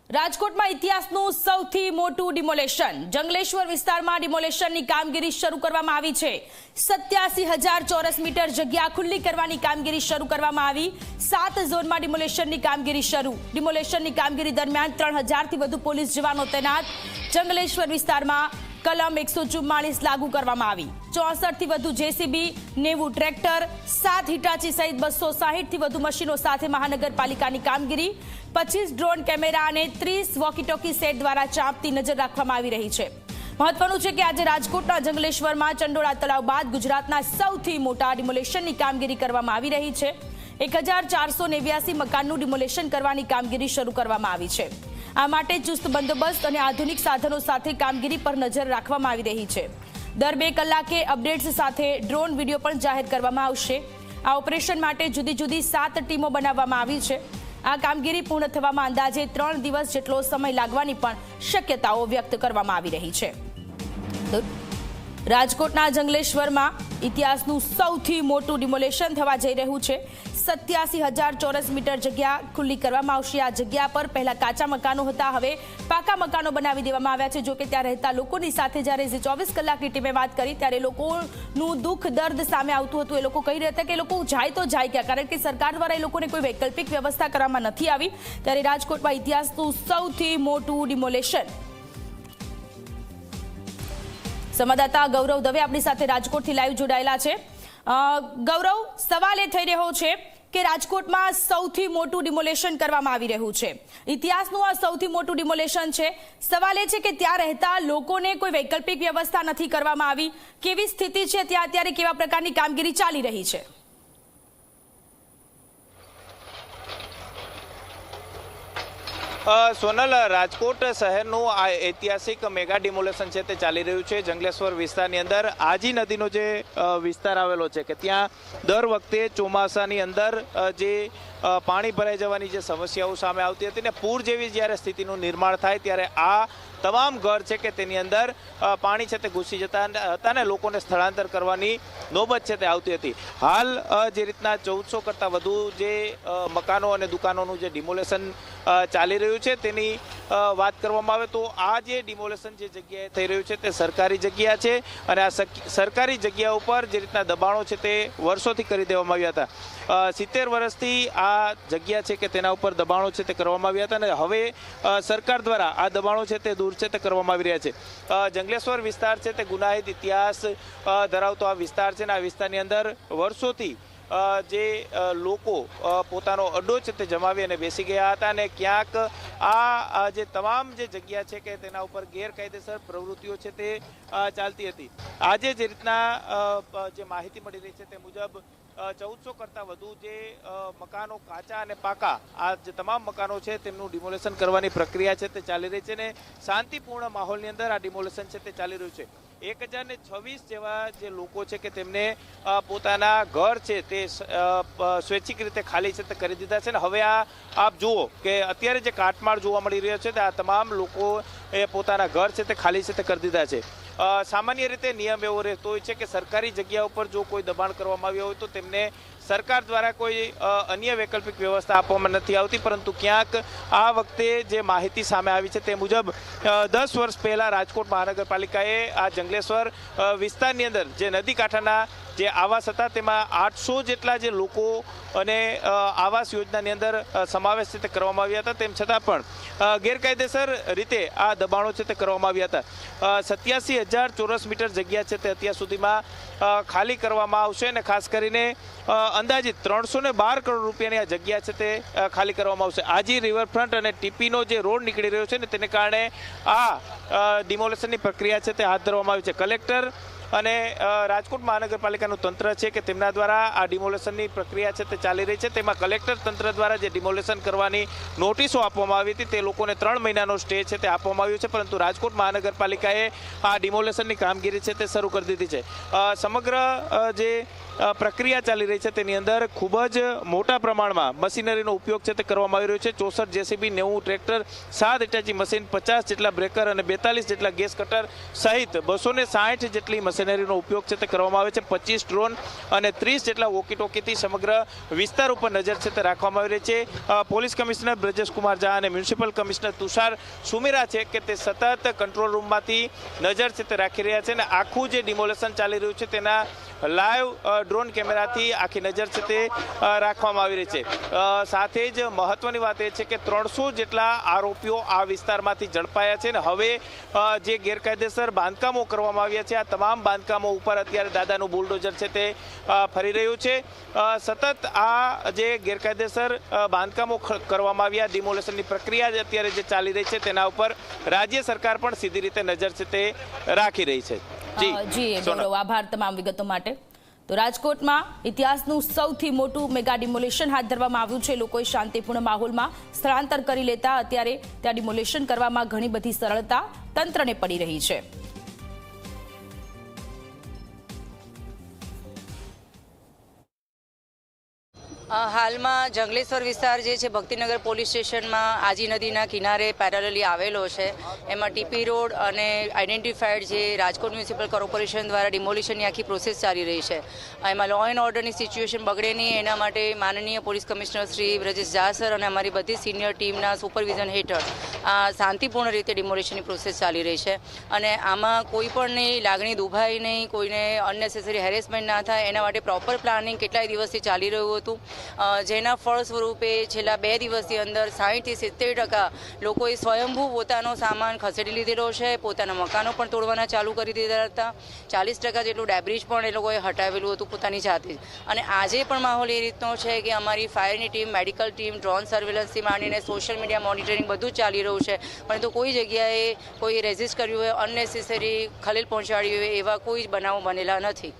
રાજકોટમાં ઇતિહાસનું સૌથી મોટું ડિમોલેશન જંગલેશ્વર વિસ્તારમાં ડિમોલેશનની કામગીરી શરૂ કરવામાં આવી છે। 87,000 ચોરસ મીટર જગ્યા ખુલ્લી કરવાની કામગીરી શરૂ કરવામાં આવી। 7 ઝોનમાં ડિમોલેશનની કામગીરી શરૂ। ડિમોલેશનની કામગીરી દરમિયાન 3,000 થી વધુ પોલીસ જવાનો તૈનાત। જંગલેશ્વર વિસ્તારમાં કલમ 144 લાગુ કરવામાં આવી। 64 થી વધુ જેસીબી, 90 ટ્રેક્ટર, 7 હિટાચી સહિત 260 થી વધુ મશીનો સાથે મહાનગરપાલિકાની કામગીરી। 25 ડ્રોન કેમેરા અને 30 વોકી-ટોકી સેટ દ્વારા ચાંપતી નજર રાખવામાં આવી રહી છે। મહત્વનું છે કે આજે રાજકોટના જંગલેશ્વરમાં ચંડોળા તળાવ બાદ ગુજરાતના સૌથી મોટા ડિમોલેશનની કામગીરી કરવામાં આવી રહી છે। 1489 મકાનનું ડિમોલેશન કરવાની કામગીરી શરૂ કરવામાં આવી છે। આ માટે ચુસ્ત બંદોબસ્ત અને આધુનિક સાધનો સાથે કામગીરી પર નજર રાખવામાં આવી રહી છે। દર 2 કલાકે અપડેટ્સ સાથે ડ્રોન વિડીયો પણ જાહેર કરવામાં આવશે। આ ઓપરેશન માટે જુદી જુદી 7 ટીમો બનાવવામાં આવી છે। આ કામગીરી પૂર્ણ થવામાં અંદાજે 3 દિવસ જેટલો સમય લાગવાની પણ શક્યતાઓ વ્યક્ત કરવામાં આવી રહી છે। રાજકોટના જંગલેશ્વરમાં ઇતિહાસનું સૌથી મોટું ડિમોલેશન થવા જઈ રહ્યું છે। 87,000 ચોરસ મીટર જગ્યા ખુલ્લી કરવામાં આવશે। આ જગ્યા પર પહેલા કાચા મકાનો હતા, હવે પાકા મકાનો બનાવી દેવામાં આવ્યા છે। જો કે ત્યાં રહેતા લોકોની સાથે જ્યારે 24 કલાકની ટીમે વાત કરી ત્યારે લોકોનું દુઃખ દર્દ સામે આવતું હતું। એ લોકો કહી રહ્યા હતા કે લોકો જાય તો જાય ક્યાં, કારણ કે સરકાર દ્વારા એ લોકોને કોઈ વૈકલ્પિક વ્યવસ્થા કરવામાં નથી આવી। ત્યારે રાજકોટમાં ઇતિહાસનું સૌથી મોટું ડિમોલેશન। સંવાદદાતા ગૌરવ દવે આપણી સાથે રાજકોટથી લાઈવ જોડાયેલા છે। ગૌરવ, સવાલ એ થઈ રહ્યો છે કે રાજકોટમાં સૌથી મોટું ડિમોલેશન કરવામાં આવી રહ્યું છે। ઇતિહાસનું આ સૌથી મોટું ડિમોલેશન છે। સવાલ એ છે કે ત્યાં રહેતા લોકોને કોઈ વૈકલ્પિક વ્યવસ્થા નથી કરવામાં આવી। કેવી સ્થિતિ છે ત્યાં, અત્યારે કેવા પ્રકારની કામગીરી ચાલી રહી છે? સોનલ, રાજકોટ શહેરનું આ ઐતિહાસિક મેગા ડિમોલેશન છે તે ચાલી રહ્યું છે। જંગલેશ્વર વિસ્તારની અંદર આજી નદીનો જે વિસ્તાર આવેલો છે કે ત્યાં દર વખતે ચોમાસાની અંદર જે પાણી ભરાઈ જવાની જે સમસ્યાઓ સામે આવતી હતી ને પૂર જેવી જ્યારે સ્થિતિનું નિર્માણ થાય ત્યારે આ તમામ ઘર છે કે તેની અંદર પાણી છે તે ઘૂસી જતા હતા ને લોકોને સ્થળાંતર કરવાની નોબત છે તે આવતી હતી। હાલ જે રીતના 1400 કરતાં વધુ જે મકાનો અને દુકાનોનું જે ડિમોલેશન ચાલી રહ્યું છે તેની વાત કરવામાં આવે તો આ જે ડિમોલેશન જે જગ્યાએ થઈ રહ્યું છે તે સરકારી જગ્યા છે અને આ સરકારી જગ્યા ઉપર જે રીતના દબાણો છે તે વર્ષોથી કરી દેવામાં આવ્યા હતા। 70 વર્ષથી આ જગ્યા છે કે તેના ઉપર દબાણો છે તે કરવામાં આવ્યા હતા અને હવે સરકાર દ્વારા આ દબાણો છે તે દૂર છે તે કરવામાં આવી રહ્યા છે। જંગલેશ્વર વિસ્તાર છે તે ગુનાહિત ઇતિહાસ ધરાવતો આ વિસ્તાર છે ને આ વિસ્તારની અંદર વર્ષોથી જે લોકો પોતાનો અડ્ડો છે તે જમાવી અને બેસી ગયા હતા અને ક્યાંક આ જે તમામ જે જગ્યા છે કે તેના ઉપર ગેરકાયદેસર પ્રવૃત્તિઓ છે તે ચાલતી હતી। આજે જે રીતના જે માહિતી મળી રહી છે તે મુજબ 1400 કરતાં વધુ જે મકાનો કાચા અને પાકા આ જે તમામ મકાનો છે તેમનું ડિમોલેશન કરવાની પ્રક્રિયા છે તે ચાલી રહી છે ને શાંતિપૂર્ણ માહોલની અંદર આ ડિમોલેશન છે તે ચાલી રહ્યું છે। 1026 જેવા જે લોકો છે કે તેમને પોતાના ઘર છે તે સ્વૈચ્છિક રીતે ખાલી છે તે કરી દીધા છે ને હવે આપ જુઓ કે અત્યારે જે કાટમાળ જોવા મળી રહ્યો છે તે આ તમામ લોકો એ પોતાના ઘર છે તે ખાલી છે તે કરી દીધા છે। સામાન્ય રીતે નિયમ એવો રહેતો હોય છે કે સરકારી જગ્યા ઉપર જો કોઈ દબાણ કરવામાં આવ્યું હોય તો તેમને સરકાર દ્વારા કોઈ અન્ય વૈકલ્પિક વ્યવસ્થા આપવામાં નથી આવતી, પરંતુ ક્યાંક આ વખતે જે માહિતી સામે આવી છે તે મુજબ 10 વર્ષ પહેલાં રાજકોટ મહાનગરપાલિકાએ આ જંગલેશ્વર વિસ્તારની અંદર જે નદી કાંઠાના જે આવાસ હતા તેમાં 800 જેટલા જે લોકો અને આવાસ યોજનાની અંદર સમાવેશ છે તે કરવામાં આવ્યા હતા। તેમ છતાં પણ ગેરકાયદેસર રીતે આ દબાણો છે તે કરવામાં આવ્યા હતા। 87,000 ચોરસ મીટર જગ્યા છે તે અત્યાર સુધીમાં ખાલી કરવામાં આવશે અને ખાસ કરીને અંદાજિત 312 કરોડ રૂપિયાની આ જગ્યા છે તે ખાલી કરવામાં આવશે। આજી રિવરફ્રન્ટ અને ટીપીનો જે રોડ નીકળી રહ્યો છે ને તેને કારણે આ ડિમોલેશનની પ્રક્રિયા છે તે હાથ ધરવામાં આવી છે। કલેક્ટર અને રાજકોટ મહાનગરપાલિકાનું તંત્ર છે કે તેમના દ્વારા આ ડિમોલેશનની પ્રક્રિયા છે તે ચાલી રહી છે। તેમાં કલેક્ટર તંત્ર દ્વારા જે ડિમોલેશન કરવાની નોટિસો આપવામાં આવી હતી તે લોકોને 3 મહિનાનો સ્ટે છે તે આપવામાં આવ્યો છે, પરંતુ રાજકોટ મહાનગરપાલિકાએ આ ડિમોલેશનની કામગીરી છે તે શરૂ કરી દીધી છે। સમગ્ર જે પ્રક્રિયા ચાલી રહી છે તેની અંદર ખૂબ જ મોટા પ્રમાણમાં મશીનરીનો ઉપયોગ છે તે કરવામાં આવી રહ્યો છે। 64 જેસીબી, 90 ટ્રેક્ટર, 7 હિટાચી મશીન, 50 જેટલા બ્રેકર અને 42 જેટલા ગેસ કટર સહિત 260 જેટલી મશીનરીનો ઉપયોગ છે તે કરવામાં આવે છે. 25 ડ્રોન અને 30 જેટલા વોકી ટોકીથી સમગ્ર વિસ્તાર ઉપર નજર છે તે રાખવામાં આવી રહી છે. પોલીસ કમિશનર બ્રજેશ કુમાર ઝા અને મ્યુનિસિપલ કમિશનર તુષાર સુમેરા છે કે તે સતત કંટ્રોલ રૂમમાંથી નજર છે તે રાખી રહ્યા છે અને આખું જે ડિમોલેશન ચાલી રહ્યું છે તેના લાઈવ ડ્રોન કેમેરાથી આખી નજર છે તે રાખવામાં આવી રહી છે. સાથે જ મહત્વની વાત એ છે કે 300 જેટલા આરોપીઓ આ વિસ્તારમાંથી ઝડપાયા છે અને હવે જે ગેરકાયદેસર બાંધકામો કરવામાં આવ્યા છે આ તમામ બાંધકામો ઉપર અત્યારે દાદાનું બુલડોઝર છે તે ફરી રહ્યું છે. સતત આ જે ગેરકાયદેસર બાંધકામો કરવામાં આવ્યા ડિમોલેશનની પ્રક્રિયા અત્યારે જે ચાલી રહી છે તેના ઉપર રાજ્ય સરકાર પણ સીધી રીતે નજર છે તે રાખી રહી છે. જી ગૌરવ, આભાર તમામ વિગતો માટે. તો રાજકોટમાં ઇતિહાસનું સૌથી મોટું મેગા ડિમોલેશન હાથ ધરવામાં આવ્યું છે. લોકોએ શાંતિપૂર્ણ માહોલમાં સ્થળાંતર કરી લેતા અત્યારે ત્યાં ડિમોલેશન કરવામાં ઘણી બધી સરળતા તંત્રને પડી રહી છે. હાલમાં જંગલેશ્વર વિસ્તાર જે છે ભક્તિનગર પોલીસ સ્ટેશનમાં આજી નદીના કિનારે પેરેલલી આવેલો છે. એમાં ટીપી રોડ અને આઈડેન્ટિફાઈડ જે રાજકોટ મ્યુનિસિપલ કોર્પોરેશન દ્વારા ડિમોલિશનની આખી પ્રોસેસ ચાલી રહી છે. એમાં લો એન્ડ ઓર્ડરની સિચ્યુએશન બગડે નહીં એના માટે માનનીય police commissioner Shri Brajesh Jha sir અને અમારી બધી સિનિયર ટીમના સુપરવિઝન હેઠળ આ શાંતિપૂર્ણ રીતે ડિમોલિશનની પ્રોસેસ ચાલી રહી છે અને આમાં કોઈ પણની લાગણી દુભાઈ નહીં, કોઈને અનનેસેસરી હેરેસમેન્ટ ના થાય એના માટે પ્રોપર પ્લાનિંગ કેટલાય દિવસથી ચાલી રહ્યું હતું. જેના ફળ સ્વરૂપે છેલ્લા 2 દિવસની અંદર 60 થી 70% લોકોએ સ્વયંભૂ પોતાનો સામાન ખસેડી લીધેલો છે. પોતાના મકાનો પણ તોડવાના ચાલુ કરી દીધા હતા. 40% જેટલું ડેબ્રિજ પણ એ લોકોએ હટાવેલું હતું પોતાની જાતે. અને આજે પણ માહોલ એ રીતનો છે કે અમારી ફાયરની ટીમ, મેડિકલ ટીમ, ડ્રોન સર્વેલન્સથી માંડીને સોશિયલ મીડિયા મોનિટરિંગ બધું જ ચાલી રહ્યું છે. પરંતુ કોઈ જગ્યાએ કોઈ રેઝિસ્ટ કર્યું હોય, અનનેસેસરી ખલેલ પહોંચાડ્યું હોય એવા કોઈ જ બનાવો બનેલા નથી.